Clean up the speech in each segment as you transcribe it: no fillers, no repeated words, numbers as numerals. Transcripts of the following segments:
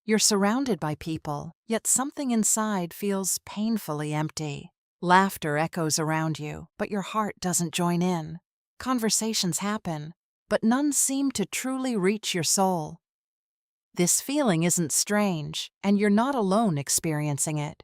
You're surrounded by people, yet something inside feels painfully empty. Laughter echoes around you, but your heart doesn't join in. Conversations happen, but none seem to truly reach your soul. This feeling isn't strange, and you're not alone experiencing it.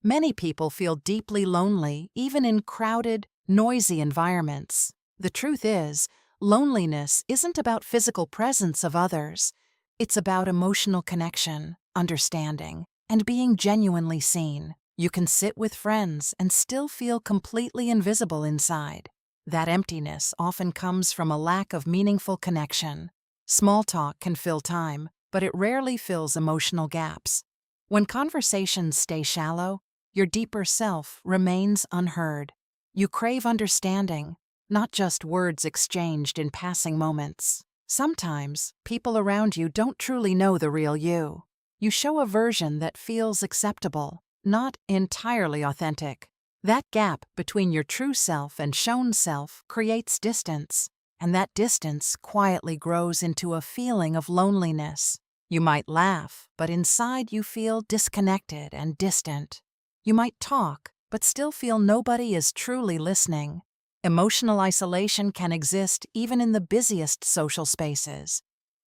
Many people feel deeply lonely, even in crowded, noisy environments. The truth is, loneliness isn't about physical presence of others. It's about emotional connection, understanding, and being genuinely seen. You can sit with friends and still feel completely invisible inside. That emptiness often comes from a lack of meaningful connection. Small talk can fill time, but it rarely fills emotional gaps. When conversations stay shallow, your deeper self remains unheard. You crave understanding, not just words exchanged in passing moments. Sometimes, people around you don't truly know the real you. You show a version that feels acceptable, not entirely authentic. That gap between your true self and shown self creates distance, and that distance quietly grows into a feeling of loneliness. You might laugh, but inside you feel disconnected and distant. You might talk, but still feel nobody is truly listening. Emotional isolation can exist even in the busiest social spaces.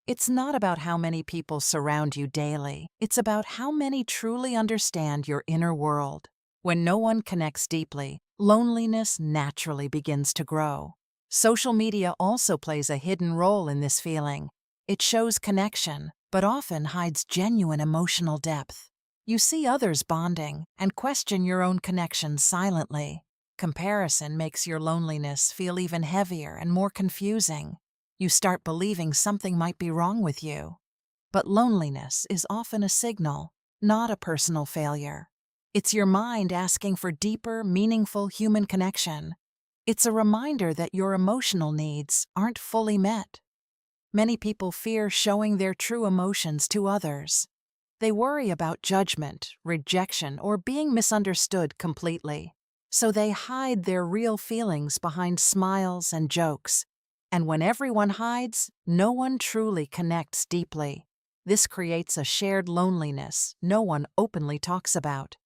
It's not about how many people surround you daily. It's about how many truly understand your inner world. When no one connects deeply, loneliness naturally begins to grow. Social media also plays a hidden role in this feeling. It shows connection, but often hides genuine emotional depth. You see others bonding and question your own connections silently. Comparison makes your loneliness feel even heavier and more confusing. You start believing something might be wrong with you. But loneliness is often a signal, not a personal failure. It's your mind asking for deeper, meaningful human connection. It's a reminder that your emotional needs aren't fully met. Many people fear showing their true emotions to others. They worry about judgment, rejection, or being misunderstood completely. So they hide their real feelings behind smiles and jokes. And when everyone hides, no one truly connects deeply. This creates a shared loneliness no one openly talks about.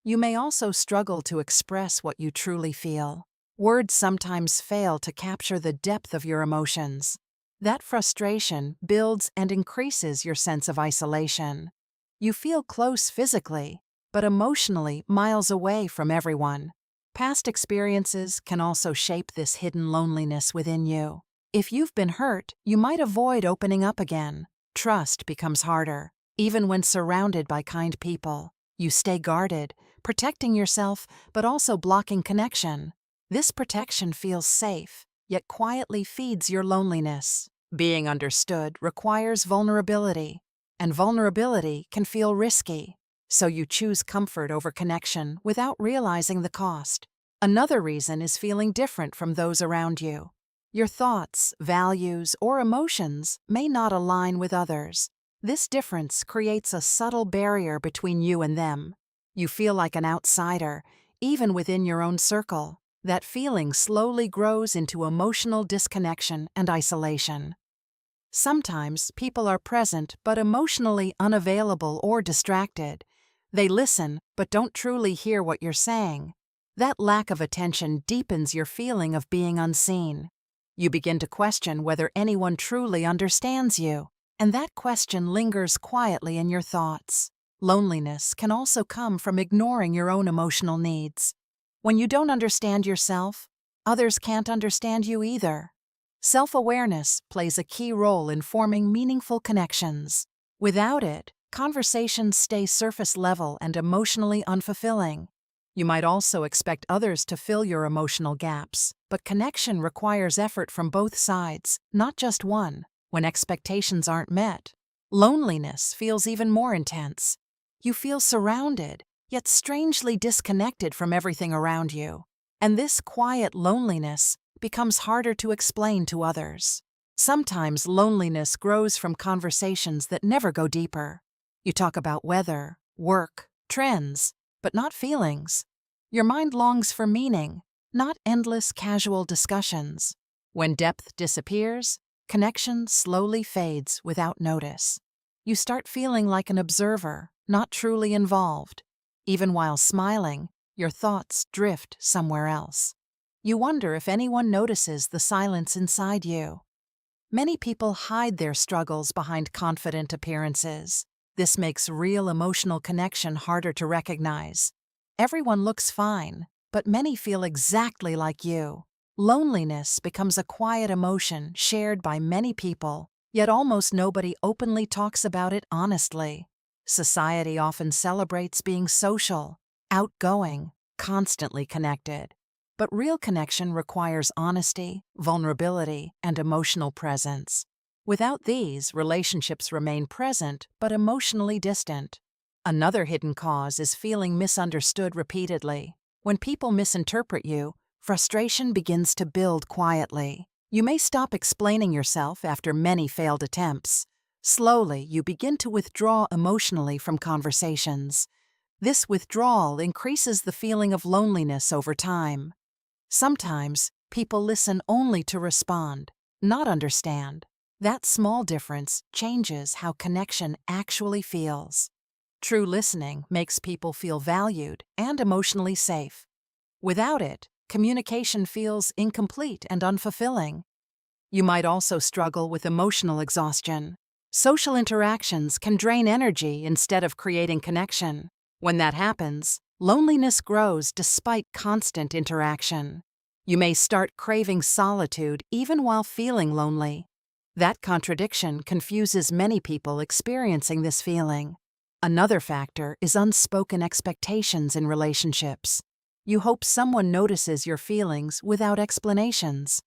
You may also struggle to express what you truly feel. Words sometimes fail to capture the depth of your emotions. That frustration builds and increases your sense of isolation. You feel close physically, but emotionally miles away from everyone. Past experiences can also shape this hidden loneliness within you. If you've been hurt, you might avoid opening up again. Trust becomes harder. Even when surrounded by kind people, you stay guarded, protecting yourself but also blocking connection. This protection feels safe, yet quietly feeds your loneliness. Being understood requires vulnerability, and vulnerability can feel risky, so you choose comfort over connection without realizing the cost. Another reason is feeling different from those around you. Your thoughts, values, or emotions may not align with others. This difference creates a subtle barrier between you and them. You feel like an outsider, even within your own circle. That feeling slowly grows into emotional disconnection and isolation. Sometimes people are present but emotionally unavailable or distracted. They listen but don't truly hear what you're saying. That lack of attention deepens your feeling of being unseen. You begin to question whether anyone truly understands you, and that question lingers quietly in your thoughts. Loneliness can also come from ignoring your own emotional needs. When you don't understand yourself, others can't understand you either. Self-awareness plays a key role in forming meaningful connections. Without it, conversations stay surface level and emotionally unfulfilling. You might also expect others to fill your emotional gaps, but connection requires effort from both sides, not just one. When expectations aren't met, loneliness feels even more intense. You feel surrounded, yet strangely disconnected from everything around you. And this quiet loneliness becomes harder to explain to others. Sometimes loneliness grows from conversations that never go deeper. You talk about weather, work, trends, but not feelings. Your mind longs for meaning, not endless casual discussions. When depth disappears, connection slowly fades without notice. You start feeling like an observer, not truly involved. Even while smiling, your thoughts drift somewhere else. You wonder if anyone notices the silence inside you. Many people hide their struggles behind confident appearances. This makes real emotional connection harder to recognize. Everyone looks fine, but many feel exactly like you. Loneliness becomes a quiet emotion shared by many people, yet almost nobody openly talks about it honestly. Society often celebrates being social, outgoing, constantly connected. But real connection requires honesty, vulnerability, and emotional presence. Without these, relationships remain present but emotionally distant. Another hidden cause is feeling misunderstood repeatedly. When people misinterpret you, frustration begins to build quietly. You may stop explaining yourself after many failed attempts. Slowly, you begin to withdraw emotionally from conversations. This withdrawal increases the feeling of loneliness over time. Sometimes, people listen only to respond, not understand. That small difference changes how connection actually feels. True listening makes people feel valued and emotionally safe. Without it, communication feels incomplete and unfulfilling. You might also struggle with emotional exhaustion. Social interactions can drain energy instead of creating connection. When that happens, loneliness grows despite constant interaction. You may start craving solitude even while feeling lonely. That contradiction confuses many people experiencing this feeling. Another factor is unspoken expectations in relationships. You hope someone notices your feelings without explanations.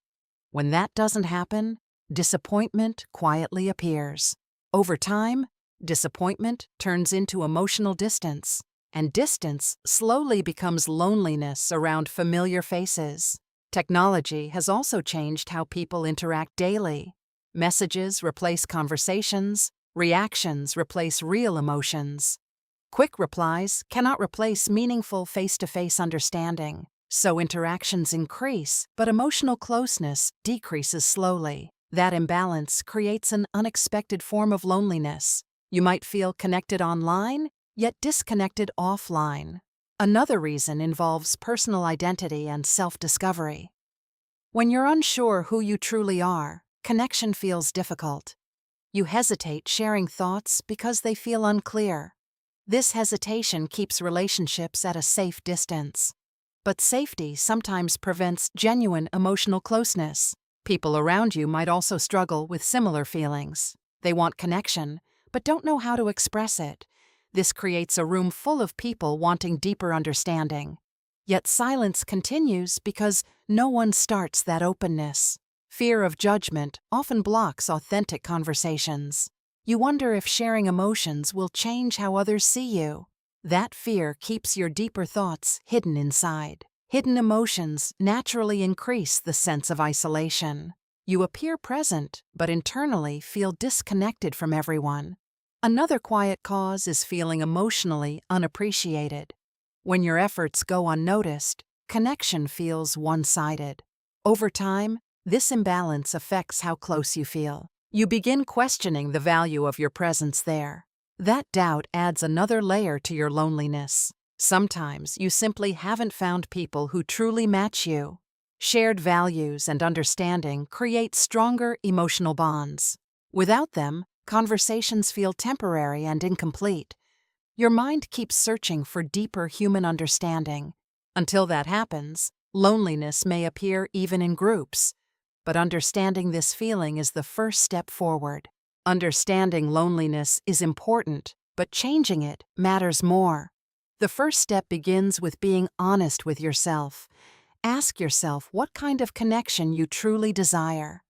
When that doesn't happen, disappointment quietly appears. Over time, disappointment turns into emotional distance, and distance slowly becomes loneliness around familiar faces. Technology has also changed how people interact daily. Messages replace conversations, reactions replace real emotions. Quick replies cannot replace meaningful face-to-face understanding. So interactions increase, but emotional closeness decreases slowly. That imbalance creates an unexpected form of loneliness. You might feel connected online, yet disconnected offline. Another reason involves personal identity and self-discovery. When you're unsure who you truly are, connection feels difficult. You hesitate sharing thoughts because they feel unclear. This hesitation keeps relationships at a safe distance. But safety sometimes prevents genuine emotional closeness. People around you might also struggle with similar feelings. They want connection, but don't know how to express it. This creates a room full of people wanting deeper understanding. Yet silence continues because no one starts that openness. Fear of judgment often blocks authentic conversations. You wonder if sharing emotions will change how others see you. That fear keeps your deeper thoughts hidden inside. Hidden emotions naturally increase the sense of isolation. You appear present, but internally feel disconnected from everyone. Another quiet cause is feeling emotionally unappreciated. When your efforts go unnoticed, connection feels one-sided. Over time, this imbalance affects how close you feel. You begin questioning the value of your presence there. That doubt adds another layer to your loneliness. Sometimes you simply haven't found people who truly match you. Shared values and understanding create stronger emotional bonds. Without them, conversations feel temporary and incomplete. Your mind keeps searching for deeper human understanding. Until that happens, loneliness may appear even in groups. But understanding this feeling is the first step forward. Understanding loneliness is important, but changing it matters more. The first step begins with being honest with yourself. Ask yourself what kind of connection you truly desire.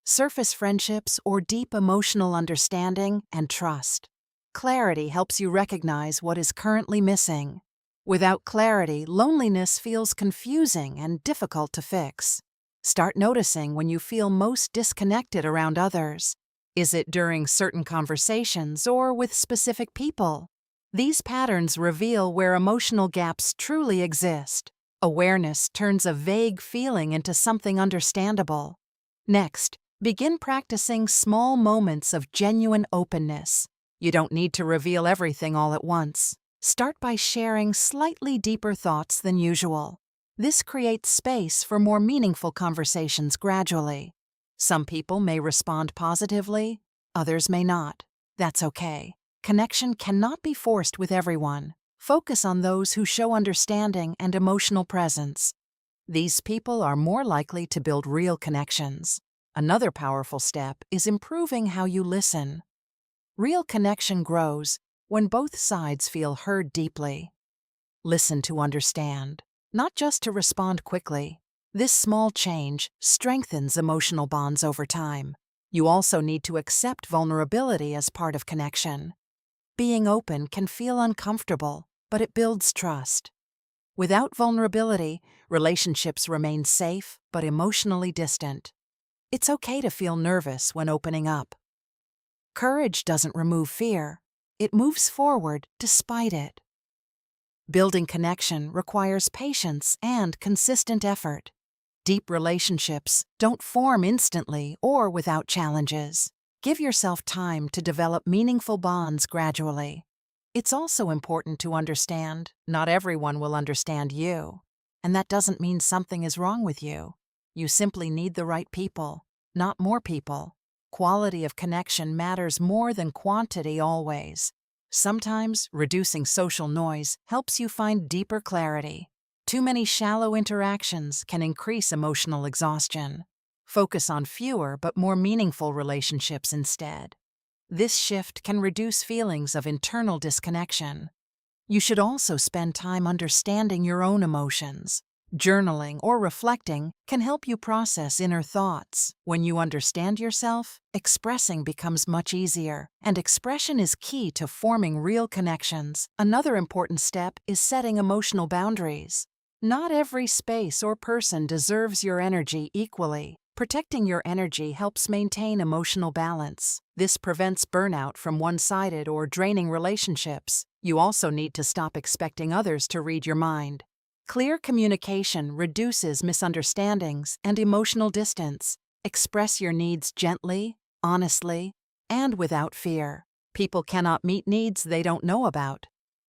Surface friendships or deep emotional understanding and trust. Clarity helps you recognize what is currently missing. Without clarity, loneliness feels confusing and difficult to fix. Start noticing when you feel most disconnected around others. Is it during certain conversations or with specific people? These patterns reveal where emotional gaps truly exist. Awareness turns a vague feeling into something understandable. Next, begin practicing small moments of genuine openness. You don't need to reveal everything all at once. Start by sharing slightly deeper thoughts than usual. This creates space for more meaningful conversations gradually. Some people may respond positively, others may not. That's okay. Connection cannot be forced with everyone. Focus on those who show understanding and emotional presence. These people are more likely to build real connections. Another powerful step is improving how you listen. Real connection grows when both sides feel heard deeply. Listen to understand, not just to respond quickly. This small change strengthens emotional bonds over time. You also need to accept vulnerability as part of connection. Being open can feel uncomfortable, but it builds trust. Without vulnerability, relationships remain safe but emotionally distant. It's okay to feel nervous when opening up. Courage doesn't remove fear. It moves forward despite it. Building connection requires patience and consistent effort. Deep relationships don't form instantly or without challenges. Give yourself time to develop meaningful bonds gradually. It's also important to understand not everyone will understand you, and that doesn't mean something is wrong with you. You simply need the right people, not more people. Quality of connection matters more than quantity always. Sometimes reducing social noise helps you find deeper clarity. Too many shallow interactions can increase emotional exhaustion. Focus on fewer but more meaningful relationships instead. This shift can reduce feelings of internal disconnection. You should also spend time understanding your own emotions. Journaling or reflecting can help you process inner thoughts. When you understand yourself, expressing becomes much easier, and expression is key to forming real connections. Another important step is setting emotional boundaries. Not every space or person deserves your energy equally. Protecting your energy helps maintain emotional balance. This prevents burnout from one-sided or draining relationships. You also need to stop expecting others to read your mind. Clear communication reduces misunderstandings and emotional distance. Express your needs gently, honestly, and without fear. People cannot meet needs they don't know about.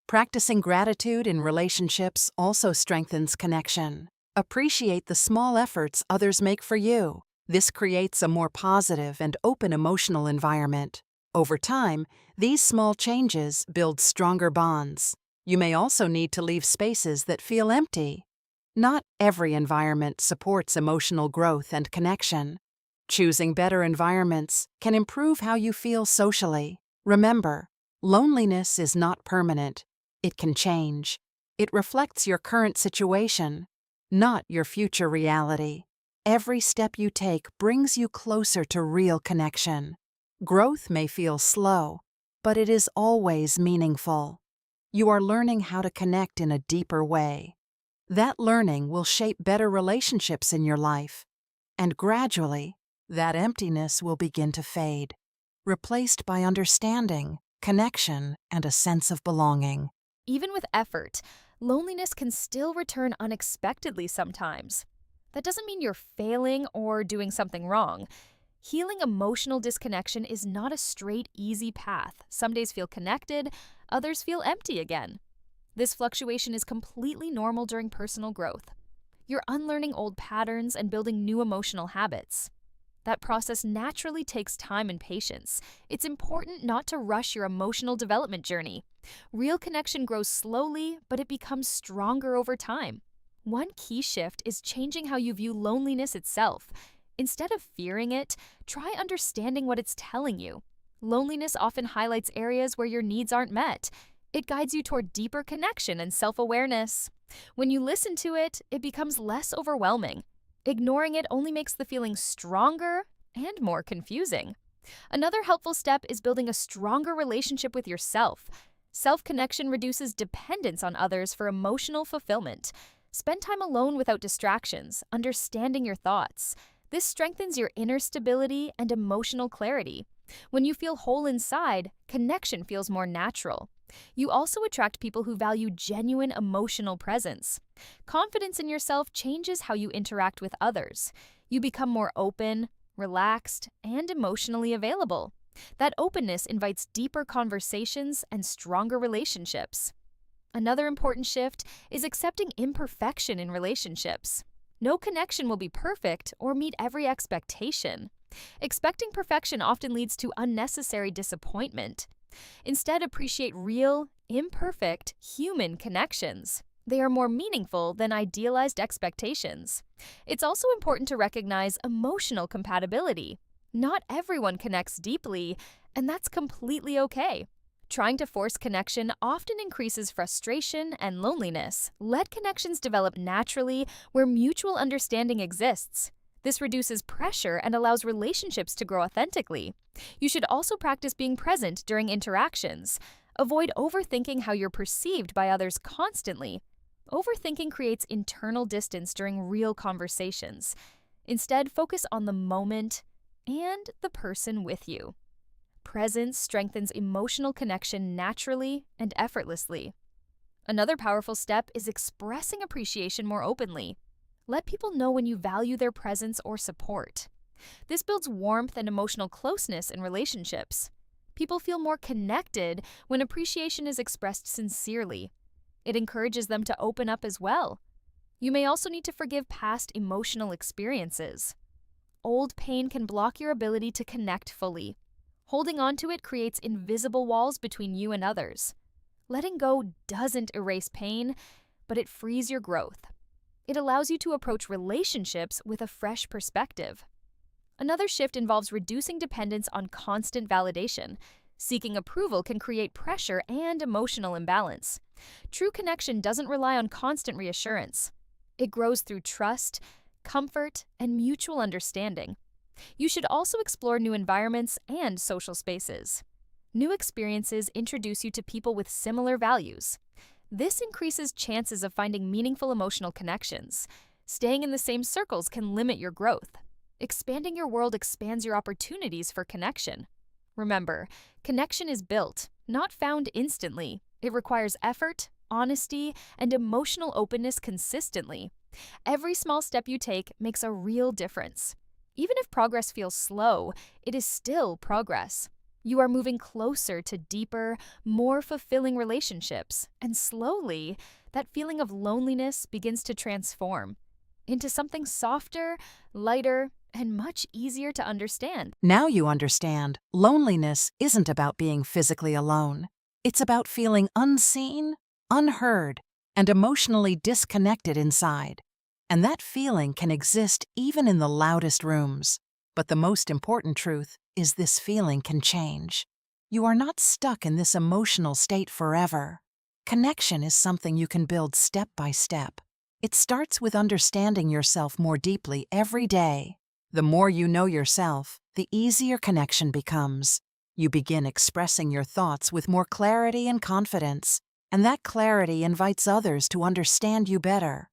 Practicing gratitude in relationships also strengthens connection. Appreciate the small efforts others make for you. This creates a more positive and open emotional environment. Over time, these small changes build stronger bonds. You may also need to leave spaces that feel empty. Not every environment supports emotional growth and connection. Choosing better environments can improve how you feel socially. Remember, loneliness is not permanent. It can change. It reflects your current situation, not your future reality. Every step you take brings you closer to real connection. Growth may feel slow, but it is always meaningful. You are learning how to connect in a deeper way. That learning will shape better relationships in your life, and gradually, that emptiness will begin to fade, replaced by understanding, connection, and a sense of belonging. Even with effort, loneliness can still return unexpectedly sometimes. That doesn't mean you're failing or doing something wrong. Healing emotional disconnection is not a straight, easy path. Some days feel connected, others feel empty again. This fluctuation is completely normal during personal growth. You're unlearning old patterns and building new emotional habits. That process naturally takes time and patience. It's important not to rush your emotional development journey. Real connection grows slowly, but it becomes stronger over time. One key shift is changing how you view loneliness itself. Instead of fearing it, try understanding what it's telling you. Loneliness often highlights areas where your needs aren't met. It guides you toward deeper connection and self-awareness. When you listen to it, it becomes less overwhelming. Ignoring it only makes the feeling stronger and more confusing. Another helpful step is building a stronger relationship with yourself. Self-connection reduces dependence on others for emotional fulfillment. Spend time alone without distractions, understanding your thoughts. This strengthens your inner stability and emotional clarity. When you feel whole inside, connection feels more natural. You also attract people who value genuine emotional presence. Confidence in yourself changes how you interact with others. You become more open, relaxed, and emotionally available. That openness invites deeper conversations and stronger relationships. Another important shift is accepting imperfection in relationships. No connection will be perfect or meet every expectation. Expecting perfection often leads to unnecessary disappointment. Instead, appreciate real, imperfect, human connections. They are more meaningful than idealized expectations. It's also important to recognize emotional compatibility. Not everyone connects deeply, and that's completely okay. Trying to force connection often increases frustration and loneliness. Let connections develop naturally where mutual understanding exists. This reduces pressure and allows relationships to grow authentically. You should also practice being present during interactions. Avoid overthinking how you're perceived by others constantly. Overthinking creates internal distance during real conversations. Instead, focus on the moment and the person with you. Presence strengthens emotional connection naturally and effortlessly. Another powerful step is expressing appreciation more openly. Let people know when you value their presence or support. This builds warmth and emotional closeness in relationships. People feel more connected when appreciation is expressed sincerely. It encourages them to open up as well. You may also need to forgive past emotional experiences. Old pain can block your ability to connect fully. Holding on to it creates invisible walls between you and others. Letting go doesn't erase pain, but it frees your growth. It allows you to approach relationships with a fresh perspective. Another shift involves reducing dependence on constant validation. Seeking approval can create pressure and emotional imbalance. True connection doesn't rely on constant reassurance. It grows through trust, comfort, and mutual understanding. You should also explore new environments and social spaces. New experiences introduce you to people with similar values. This increases chances of finding meaningful emotional connections. Staying in the same circles can limit your growth. Expanding your world expands your opportunities for connection. Remember, connection is built, not found instantly. It requires effort, honesty, and emotional openness consistently. Every small step you take makes a real difference. Even if progress feels slow, it is still progress. You are moving closer to deeper, more fulfilling relationships, and slowly, that feeling of loneliness begins to transform into something softer, lighter, and much easier to understand. Now you understand, loneliness isn't about being physically alone. It's about feeling unseen, unheard, and emotionally disconnected inside. And that feeling can exist even in the loudest rooms. But the most important truth is this feeling can change. You are not stuck in this emotional state forever. Connection is something you can build step by step. It starts with understanding yourself more deeply every day. The more you know yourself, the easier connection becomes. You begin expressing your thoughts with more clarity and confidence, and that clarity invites others to understand you better.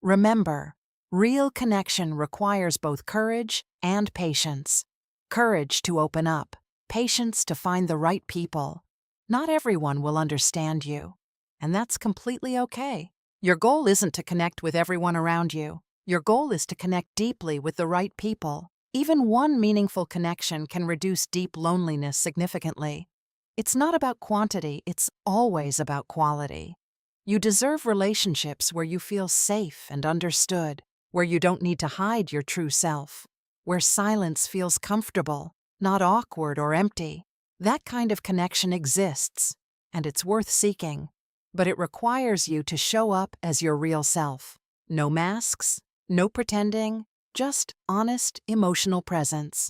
Remember, real connection requires both courage and patience. Courage to open up, patience to find the right people. Not everyone will understand you, and that's completely okay. Your goal isn't to connect with everyone around you. Your goal is to connect deeply with the right people. Even one meaningful connection can reduce deep loneliness significantly. It's not about quantity, it's always about quality. You deserve relationships where you feel safe and understood, where you don't need to hide your true self, where silence feels comfortable, not awkward or empty. That kind of connection exists, and it's worth seeking. But it requires you to show up as your real self. No masks, no pretending, just honest, emotional presence.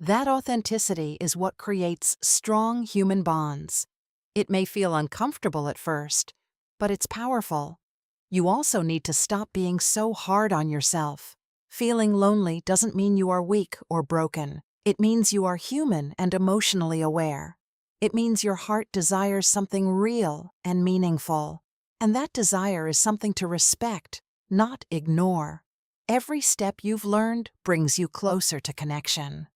That authenticity is what creates strong human bonds. It may feel uncomfortable at first, but it's powerful. You also need to stop being so hard on yourself. Feeling lonely doesn't mean you are weak or broken. It means you are human and emotionally aware. It means your heart desires something real and meaningful. And that desire is something to respect, not ignore. Every step you've learned brings you closer to connection.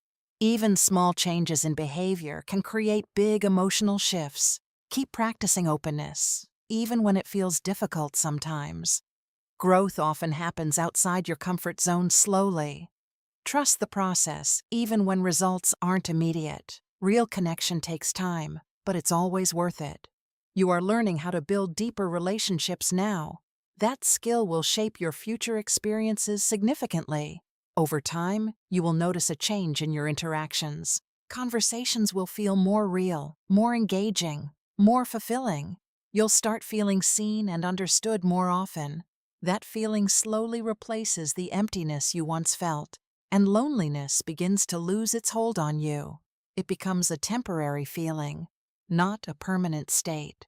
Even small changes in behavior can create big emotional shifts. Keep practicing openness, even when it feels difficult sometimes. Growth often happens outside your comfort zone slowly. Trust the process, even when results aren't immediate. Real connection takes time, but it's always worth it. You are learning how to build deeper relationships now. That skill will shape your future experiences significantly. Over time, you will notice a change in your interactions. Conversations will feel more real, more engaging, more fulfilling. You'll start feeling seen and understood more often. That feeling slowly replaces the emptiness you once felt, and loneliness begins to lose its hold on you. It becomes a temporary feeling, not a permanent state.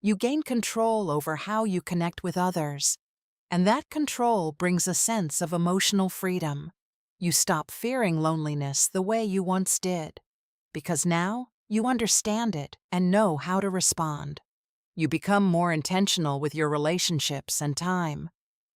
You gain control over how you connect with others, and that control brings a sense of emotional freedom. You stop fearing loneliness the way you once did, because now you understand it and know how to respond. You become more intentional with your relationships and time,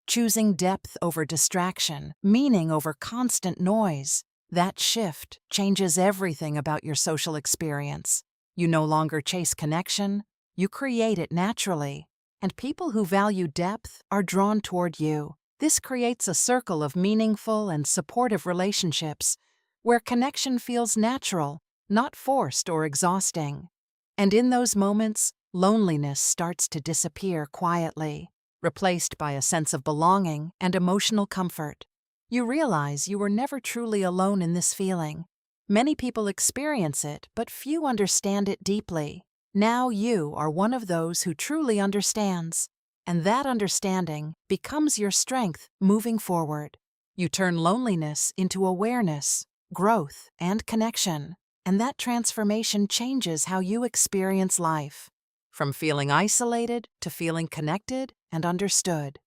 choosing depth over distraction, meaning over constant noise. That shift changes everything about your social experience. You no longer chase connection, you create it naturally. And people who value depth are drawn toward you. This creates a circle of meaningful and supportive relationships where connection feels natural, not forced or exhausting. And in those moments, loneliness starts to disappear quietly, replaced by a sense of belonging and emotional comfort. You realize you were never truly alone in this feeling. Many people experience it, but few understand it deeply. Now you are one of those who truly understands, and that understanding becomes your strength moving forward. You turn loneliness into awareness, growth, and connection, and that transformation changes how you experience life, from feeling isolated to feeling connected and understood.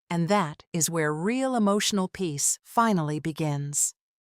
And that is where real emotional peace finally begins.